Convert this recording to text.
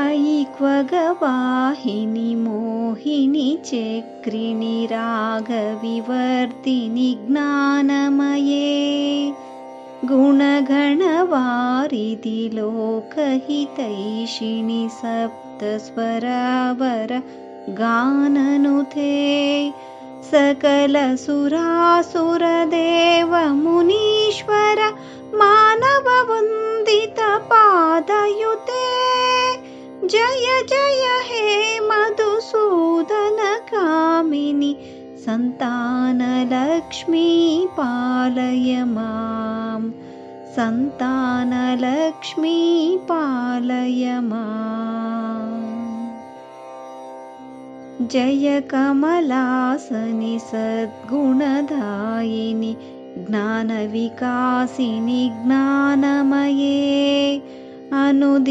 अयि क्वगवाहिनि मोहिनि चक्रिणि रागविवर्धिनि ज्ञानमये गुणगणवारिधि लोकहितैषिणि सप्तस्वरावर गाननुते सकलसुरासुरदेव मुनीश्वर मानववन्दितपादयुते जय जय हे मधुसूदन कामिनि संतानलक्ष्मी पालय मां संतानलक्ष्मी पालय माम्। जय कमलासनि सद्गुणदायिनि ज्ञानविकासिनि ज्ञानमये